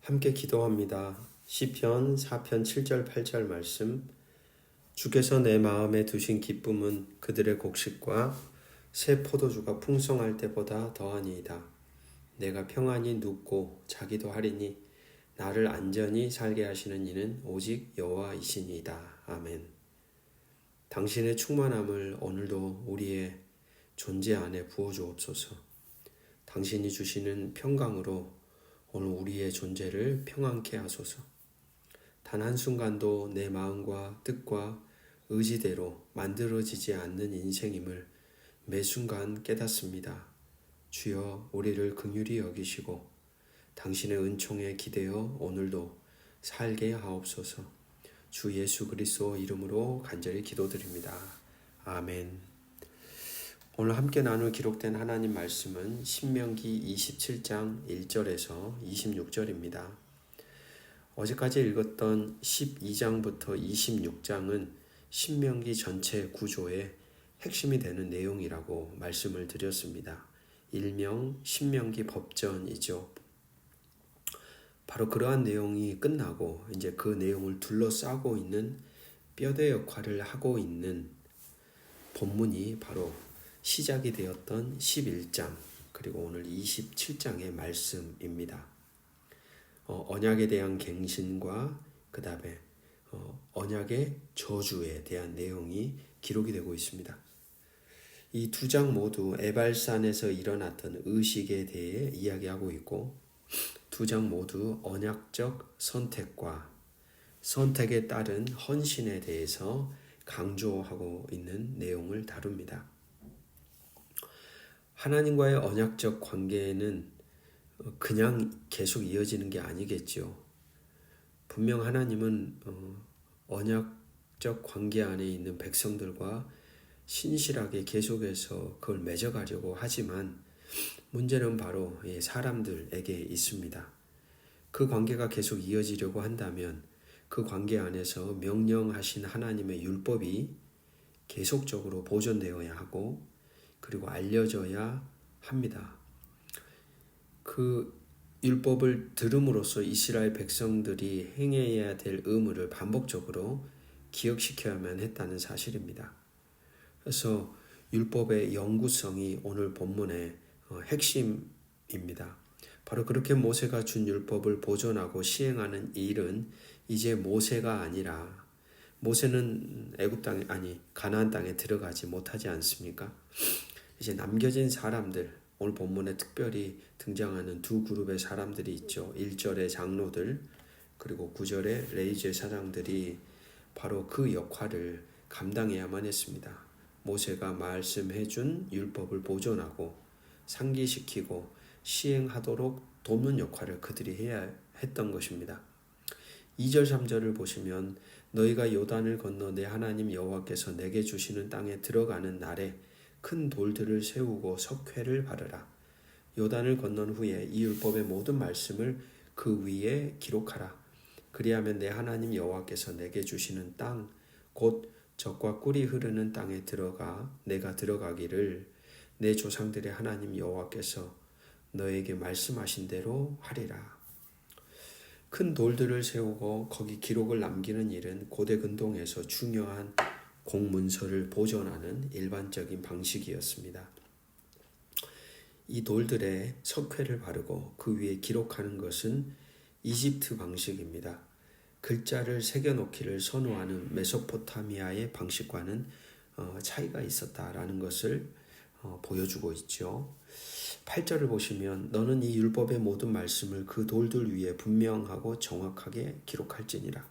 함께 기도합니다. 시편 4편 7절 8절 말씀. 주께서 내 마음에 두신 기쁨은 그들의 곡식과 새 포도주가 풍성할 때보다 더하니이다. 내가 평안히 눕고 자기도 하리니 나를 안전히 살게 하시는 이는 오직 여호와이시니이다. 아멘. 당신의 충만함을 오늘도 우리의 존재 안에 부어주옵소서. 당신이 주시는 평강으로 오늘 우리의 존재를 평안케 하소서. 단 한순간도 내 마음과 뜻과 의지대로 만들어지지 않는 인생임을 매 순간 깨닫습니다. 주여 우리를 긍휼히 여기시고 당신의 은총에 기대어 오늘도 살게 하옵소서. 주 예수 그리스도 이름으로 간절히 기도드립니다. 아멘. 오늘 함께 나눌 기록된 하나님 말씀은 신명기 27장 1절에서 26절입니다. 어제까지 읽었던 12장부터 26장은 신명기 전체 구조의 핵심이 되는 내용이라고 말씀을 드렸습니다. 일명 신명기 법전이죠. 바로 그러한 내용이 끝나고 이제 그 내용을 둘러싸고 있는 뼈대 역할을 하고 있는 본문이 바로 시작이 되었던 11장 그리고 오늘 27장의 말씀입니다. 언약에 대한 갱신과 그 다음에 언약의 저주에 대한 내용이 기록이 되고 있습니다. 이 두 장 모두 에발산에서 일어났던 의식에 대해 이야기하고 있고 두 장 모두 언약적 선택과 선택에 따른 헌신에 대해서 강조하고 있는 내용을 다룹니다. 하나님과의 언약적 관계는 그냥 계속 이어지는 게 아니겠죠. 분명 하나님은 언약적 관계 안에 있는 백성들과 신실하게 계속해서 그걸 맺어가려고 하지만 문제는 바로 사람들에게 있습니다. 그 관계가 계속 이어지려고 한다면 그 관계 안에서 명령하신 하나님의 율법이 계속적으로 보존되어야 하고 그리고 알려져야 합니다. 그 율법을 들음으로써 이스라엘 백성들이 행해야 될 의무를 반복적으로 기억시켜야만 했다는 사실입니다. 그래서 율법의 영구성이 오늘 본문의 핵심입니다. 바로 그렇게 모세가 준 율법을 보존하고 시행하는 일은 이제 모세가 아니라 모세는 가나안 땅에 들어가지 못하지 않습니까? 이제 남겨진 사람들, 오늘 본문에 특별히 등장하는 두 그룹의 사람들이 있죠. 1절의 장로들 그리고 9절의 레위 제사장들이 바로 그 역할을 감당해야만 했습니다. 모세가 말씀해준 율법을 보존하고 상기시키고 시행하도록 돕는 역할을 그들이 해야 했던 것입니다. 2절 3절을 보시면 너희가 요단을 건너 내 하나님 여호와께서 내게 주시는 땅에 들어가는 날에 큰 돌들을 세우고 석회를 바르라. 요단을 건넌 후에 이 율법의 모든 말씀을 그 위에 기록하라. 그리하면 내 하나님 여호와께서 내게 주시는 땅 곧 젖과 꿀이 흐르는 땅에 들어가 내가 들어가기를 내 조상들의 하나님 여호와께서 너에게 말씀하신 대로 하리라. 큰 돌들을 세우고 거기 기록을 남기는 일은 고대 근동에서 중요한 공문서를 보존하는 일반적인 방식이었습니다. 이 돌들에 석회를 바르고 그 위에 기록하는 것은 이집트 방식입니다. 글자를 새겨놓기를 선호하는 메소포타미아의 방식과는 차이가 있었다라는 것을 보여주고 있죠. 8절을 보시면 너는 이 율법의 모든 말씀을 그 돌들 위에 분명하고 정확하게 기록할지니라.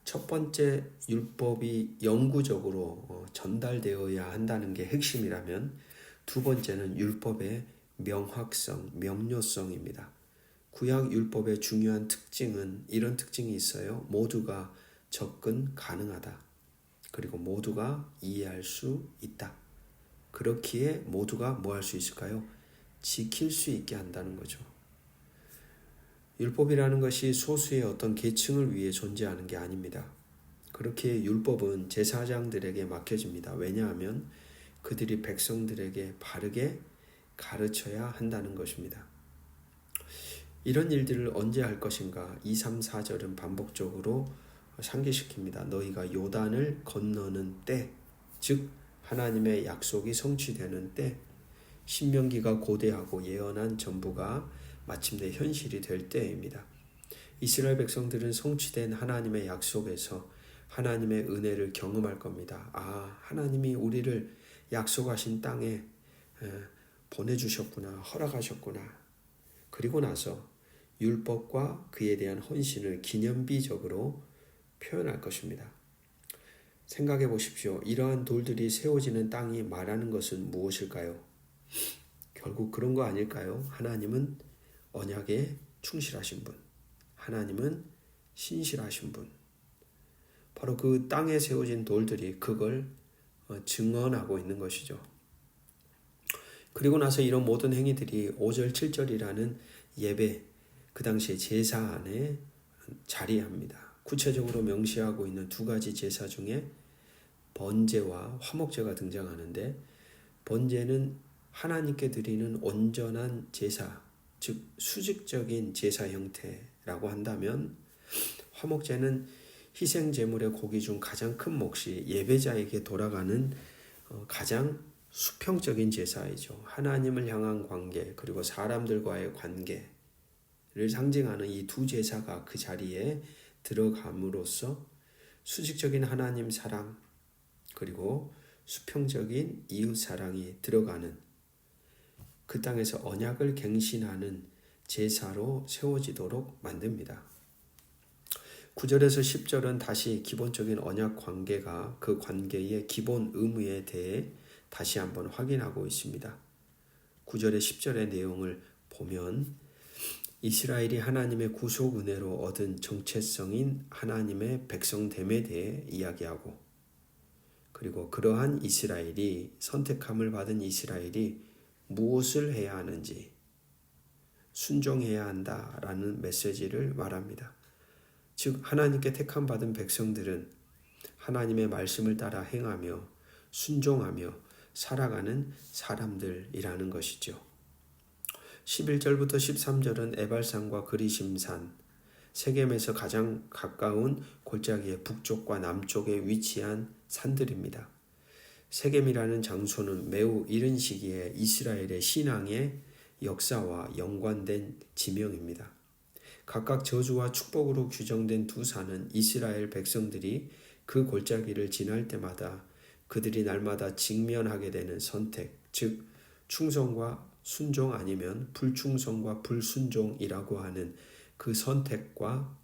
첫 번째 율법이 영구적으로 전달되어야 한다는 게 핵심이라면 두 번째는 율법의 명확성, 명료성입니다. 구약 율법의 중요한 특징은 이런 특징이 있어요. 모두가 접근 가능하다. 그리고 모두가 이해할 수 있다. 그렇기에 모두가 뭐 할 수 있을까요? 지킬 수 있게 한다는 거죠. 율법이라는 것이 소수의 어떤 계층을 위해 존재하는 게 아닙니다. 그렇게 율법은 제사장들에게 맡겨집니다. 왜냐하면 그들이 백성들에게 바르게 가르쳐야 한다는 것입니다. 이런 일들을 언제 할 것인가? 2, 3, 4절은 반복적으로 상기시킵니다. 너희가 요단을 건너는 때, 즉 하나님의 약속이 성취되는 때, 신명기가 고대하고 예언한 전부가 마침내 현실이 될 때입니다. 이스라엘 백성들은 성취된 하나님의 약속에서 하나님의 은혜를 경험할 겁니다. 하나님이 우리를 약속하신 땅에 보내주셨구나, 허락하셨구나. 그리고 나서 율법과 그에 대한 헌신을 기념비적으로 표현할 것입니다. 생각해 보십시오. 이러한 돌들이 세워지는 땅이 말하는 것은 무엇일까요? 결국 그런 거 아닐까요? 하나님은 언약에 충실하신 분, 하나님은 신실하신 분. 바로 그 땅에 세워진 돌들이 그걸 증언하고 있는 것이죠. 그리고 나서 이런 모든 행위들이 5절, 7절이라는 예배, 그 당시에 제사 안에 자리합니다. 구체적으로 명시하고 있는 두 가지 제사 중에 번제와 화목제가 등장하는데, 번제는 하나님께 드리는 온전한 제사, 즉 수직적인 제사 형태라고 한다면, 화목제는 희생 제물의 고기 중 가장 큰 몫이 예배자에게 돌아가는 가장 수평적인 제사이죠. 하나님을 향한 관계, 그리고 사람들과의 관계를 상징하는 이 두 제사가 그 자리에 들어감으로써 수직적인 하나님 사랑, 그리고 수평적인 이웃 사랑이 들어가는, 그 땅에서 언약을 갱신하는 제사로 세워지도록 만듭니다. 9절에서 10절은 다시 기본적인 언약 관계가 그 관계의 기본 의무에 대해 다시 한번 확인하고 있습니다. 9절에 10절의 내용을 보면 이스라엘이 하나님의 구속 은혜로 얻은 정체성인 하나님의 백성됨에 대해 이야기하고, 그리고 그러한 이스라엘이, 선택함을 받은 이스라엘이 무엇을 해야 하는지, 순종해야 한다라는 메시지를 말합니다. 즉 하나님께 택함 받은 백성들은 하나님의 말씀을 따라 행하며 순종하며 살아가는 사람들이라는 것이죠. 11절부터 13절은 에발산과 그리심산, 세겜에서 가장 가까운 골짜기의 북쪽과 남쪽에 위치한 산들입니다. 세겜이라는 장소는 매우 이른 시기에 이스라엘의 신앙의 역사와 연관된 지명입니다. 각각 저주와 축복으로 규정된 두 산은 이스라엘 백성들이 그 골짜기를 지날 때마다 그들이 날마다 직면하게 되는 선택, 즉 충성과 순종 아니면 불충성과 불순종이라고 하는 그 선택과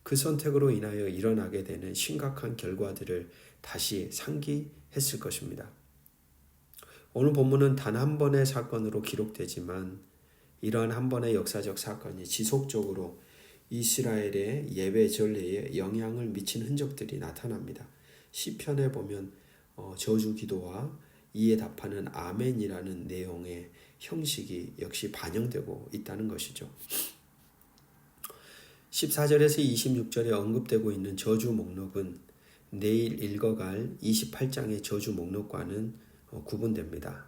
그 선택으로 인하여 일어나게 되는 심각한 결과들을 다시 상기했을 것입니다. 오늘 본문은 단 한 번의 사건으로 기록되지만 이러한 한 번의 역사적 사건이 지속적으로 이스라엘의 예배 전례에 영향을 미친 흔적들이 나타납니다. 시편에 보면 저주 기도와 이에 답하는 아멘이라는 내용의 형식이 역시 반영되고 있다는 것이죠. 14절에서 26절에 언급되고 있는 저주 목록은 내일 읽어갈 28장의 저주 목록과는 구분됩니다.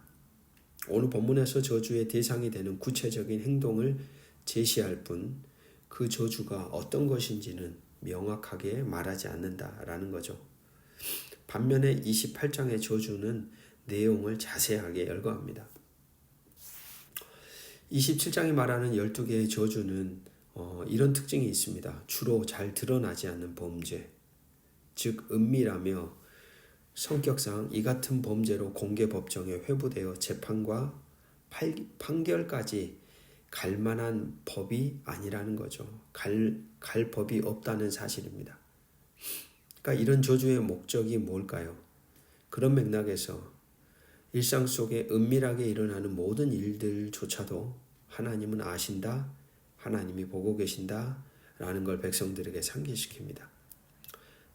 오늘 본문에서 저주의 대상이 되는 구체적인 행동을 제시할 뿐 그 저주가 어떤 것인지는 명확하게 말하지 않는다라는 거죠. 반면에 28장의 저주는 내용을 자세하게 열거합니다. 27장이 말하는 12개의 저주는 이런 특징이 있습니다. 주로 잘 드러나지 않는 범죄, 즉 은밀하며 성격상 이 같은 범죄로 공개 법정에 회부되어 재판과 판결까지 갈 만한 법이 아니라는 거죠. 갈 법이 없다는 사실입니다. 그러니까 이런 저주의 목적이 뭘까요? 그런 맥락에서 일상 속에 은밀하게 일어나는 모든 일들조차도 하나님은 아신다, 하나님이 보고 계신다 라는 걸 백성들에게 상기시킵니다.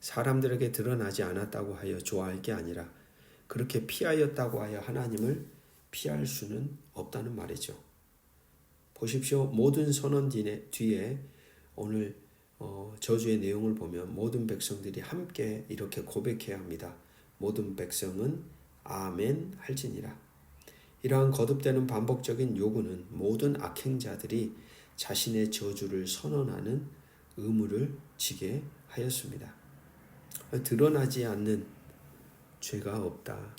사람들에게 드러나지 않았다고 하여 좋아할 게 아니라 그렇게 피하였다고 하여 하나님을 피할 수는 없다는 말이죠. 보십시오. 모든 선언 뒤에 오늘 저주의 내용을 보면 모든 백성들이 함께 이렇게 고백해야 합니다. 모든 백성은 아멘 할지니라. 이러한 거듭되는 반복적인 요구는 모든 악행자들이 자신의 저주를 선언하는 의무를 지게 하였습니다. 드러나지 않는 죄가 없다.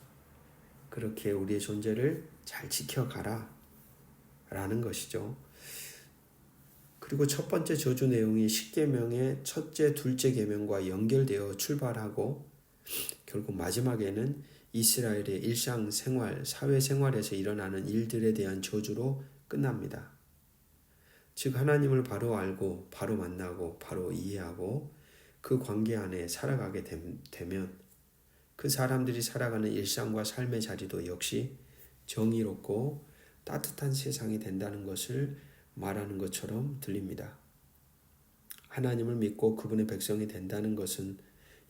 그렇게 우리의 존재를 잘 지켜가라 라는 것이죠. 그리고 첫 번째 저주 내용이 십계명의 첫째, 둘째 계명과 연결되어 출발하고 결국 마지막에는 이스라엘의 일상생활, 사회생활에서 일어나는 일들에 대한 저주로 끝납니다. 즉 하나님을 바로 알고 바로 만나고 바로 이해하고 그 관계 안에 살아가게 되면 그 사람들이 살아가는 일상과 삶의 자리도 역시 정의롭고 따뜻한 세상이 된다는 것을 말하는 것처럼 들립니다. 하나님을 믿고 그분의 백성이 된다는 것은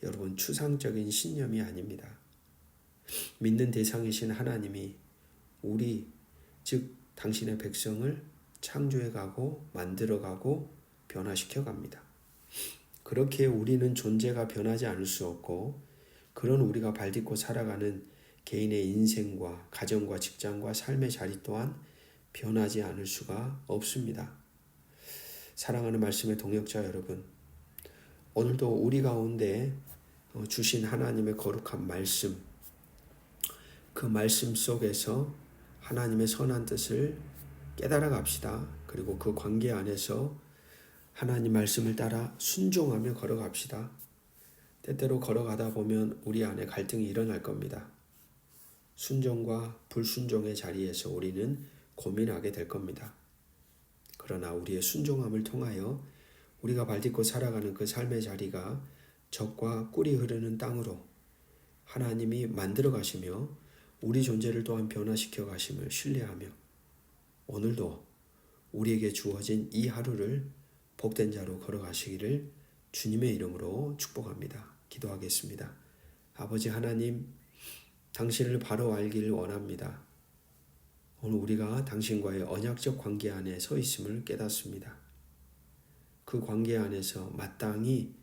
여러분 추상적인 신념이 아닙니다. 믿는 대상이신 하나님이 우리 즉 당신의 백성을 창조해가고 만들어가고 변화시켜갑니다. 그렇게 우리는 존재가 변하지 않을 수 없고 그런 우리가 발딛고 살아가는 개인의 인생과 가정과 직장과 삶의 자리 또한 변하지 않을 수가 없습니다. 사랑하는 말씀의 동역자 여러분, 오늘도 우리 가운데 주신 하나님의 거룩한 말씀, 그 말씀 속에서 하나님의 선한 뜻을 깨달아 갑시다. 그리고 그 관계 안에서 하나님 말씀을 따라 순종하며 걸어갑시다. 때때로 걸어가다 보면 우리 안에 갈등이 일어날 겁니다. 순종과 불순종의 자리에서 우리는 고민하게 될 겁니다. 그러나 우리의 순종함을 통하여 우리가 발딛고 살아가는 그 삶의 자리가 젖과 꿀이 흐르는 땅으로 하나님이 만들어 가시며 우리 존재를 또한 변화시켜 가심을 신뢰하며 오늘도 우리에게 주어진 이 하루를 복된 자로 걸어가시기를 주님의 이름으로 축복합니다. 기도하겠습니다. 아버지 하나님, 당신을 바로 알기를 원합니다. 오늘 우리가 당신과의 언약적 관계 안에 서 있음을 깨닫습니다. 그 관계 안에서 마땅히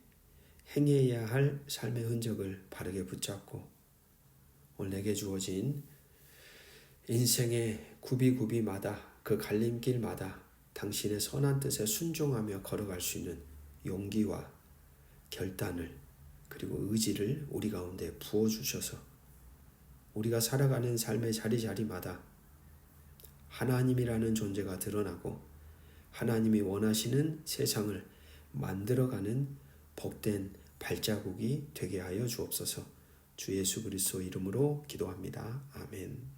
행해야 할 삶의 흔적을 바르게 붙잡고 오늘 내게 주어진 인생의 구비구비마다 그 갈림길마다 당신의 선한 뜻에 순종하며 걸어갈 수 있는 용기와 결단을 그리고 의지를 우리 가운데 부어주셔서 우리가 살아가는 삶의 자리자리마다 하나님이라는 존재가 드러나고 하나님이 원하시는 세상을 만들어가는 복된 발자국이 되게 하여 주옵소서. 주 예수 그리스도 이름으로 기도합니다. 아멘.